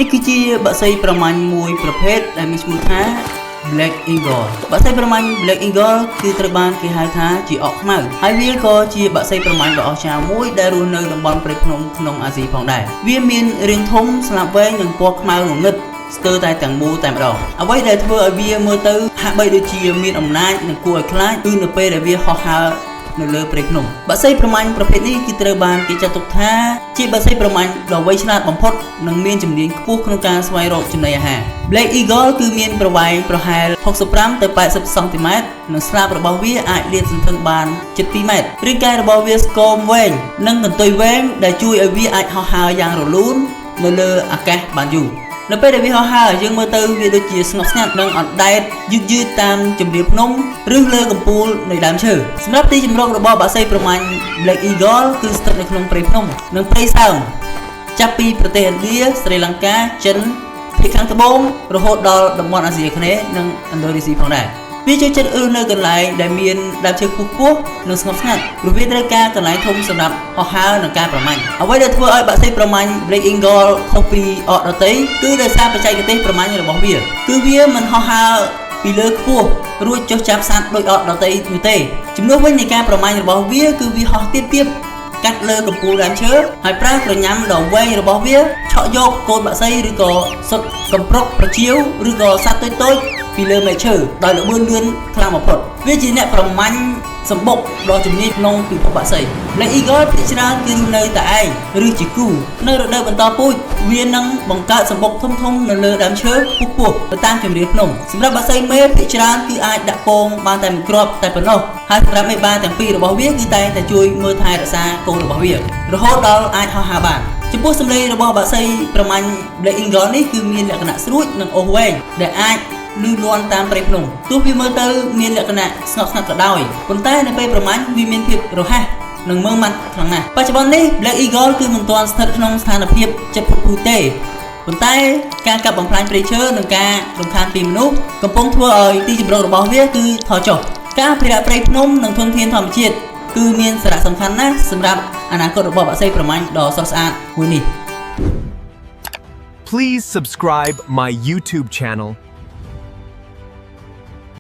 នេះគឺជាបក្សីប្រមាញ់មួយប្រភេទដែលមានឈ្មោះថា Black Eagle បក្សីប្រមាញ់ Black Eagle គឺត្រូវបានគេហៅថាជាអកខ្មៅហើយវាក៏ជាបក្សីប្រមាញ់ដ៏អស្ចារ្យមួយដែលរស់នៅតំបន់ព្រៃភ្នំក្នុងអាស៊ីផងដែរវាមានរាងធំស្លាបវែងនិងពណ៌ខ្មៅងងឹតស្ទើរតែទាំងមូលតែម្ដងអ្វីដែលធ្វើឲ្យវាមើលទៅហាក់បីដូចជាមានអំណាចនិងគួរឲ្យខ្លាចគឺនៅពេលដែលវាហោះហើរនៅលើព្រៃភ្នំបក្សីប្រមាញ់ប្រភេទនេះគឺត្រូវបានគេចាត់ទុកថាជាបក្សីប្រមាញ់ដ៏វៃឆ្លាតបំផុតនិងមានជំនាញខ្ពស់ក្នុងការស្វែងរកចំណីអាហារ Black Eagle គឺមានប្រវែងប្រហែល65ទៅ80សង់ទីម៉ែត្រនិងស្លាបរបស់វាអាចលាតសន្ធឹងបានជិត2ម៉ែត្ររាងកាយរបស់វាស្គមវែងនិងកន្ទុយវែងដែលជួយឲ្យវាអាចហោះហើរយ៉ាងរលូននៅលើអាកាសបានយូរនៅពេលដែលវាហោះហើរយើងមើលទៅវាដូចជាស្ងប់ស្ងាត់និងអណ្ដែតយឺតតាមជម្រាលភ្នំឬលើកំពូលនៃដើមឈើសម្រាប់ទីជម្រករបស់បក្សីប្រមាញ់ Black Eagle គឺស្ថិតនៅក្នុងព្រៃភ្នំនិងព្រៃសើមចាប់ពីប្រទេសឥណ្ឌាស្រីលង្កាចិនភាគខាងត្បូងរហូតដល់តំបន់អាស៊ីអាគ្នេយ៍និងឥណ្ឌូនេស៊ីផងដែរវាចូលចិត្តរស់នៅកន្លែងដែលមានដើមឈើខ្ពស់ៗនិងស្ងប់ស្ងាត់ព្រោះវាត្រូវការកន្លែងធំសម្រាប់ហោះហើរនិងការប្រមាញ់អ្វីដែលធ្វើឲ្យបក្សីប្រមាញ់ Black Eagle ខុសពីអកដទៃគឺដោយសារបច្ចេកទេសប្រមាញ់របស់វាគឺវាមិនហោះហើរពីលើខ្ពស់រួចចុះចាប់សត្វដោយអកដទៃនោះទេជំនួសវិញនៃការប្រមាញ់របស់វាគឺវាហោះទាបៗកាត់លើកំពូលដើមឈើហើយប្រើក្រញាំដ៏វែងរបស់វាឆក់យកកូនបក្សីឬក៏សុទ្ធកំប្រុកប្រជៀវឬក៏សត្វតូចៗពីលើមែកឈើដោយល្បឿនលឿនខ្លាំងបំផុតវាជាអ្នកប្រមាញ់សម្បុកដ៏ជំនាញក្នុងពិភពបក្សី Black Eagle ភាគច្រើនគឺនៅតែឯងឬជាគូនៅរដូវបន្តពូជវានឹងបង្កើតសម្បុកធំៗនៅលើដើមឈើខ្ពស់ៗទៅតាមជម្រាលភ្នំសម្រាប់បក្សីមេភាគច្រើនគឺអាចដាក់ពងបានតែមួយគ្រាប់តែប៉ុណ្ណោះហើយសម្រាប់មេបាទាំងពីររបស់វាគឺតែងតែជួយមើលថែរក្សាកូនរបស់វារហូតដល់អាចហោះហើរបានចំពោះសម្លេងរបស់បក្សីប្រមាញ់ Black Eagle នេះគឺមានលក្ខណៈស្រួចនិងអូសវែងដែលអាចលឺលាន់តាមព្រៃភ្នំទោះវាមើលទៅមានលក្ខណៈស្ងប់ស្ងាត់ក៏ដោយប៉ុន្តែនៅពេលប្រមាញ់វាមានភាពរហ័សនិងមើលម៉ាត់ខ្លាំងណាស់បច្ចុប្បន្ននេះ Black Eagle គឺមិនទាន់ស្ថិតក្នុងស្ថានភាពជិតផុតពូជទេប៉ុន្តែការកាប់បំផ្លាញព្រៃឈើនិងការរំខានពីមនុស្សកំពុងធ្វើឲ្យទីជម្រករបស់វាគឺថយចុះការអភិរក្សព្រៃភ្នំនិងធនធានធម្មជាតិគឺមានសារៈសំខាន់ណាស់សម្រាប់អនាគតរបស់បក្សីប្រមាញ់ដ៏ស្រស់ស្អាតមួយនេះ Please subscribe my YouTube channel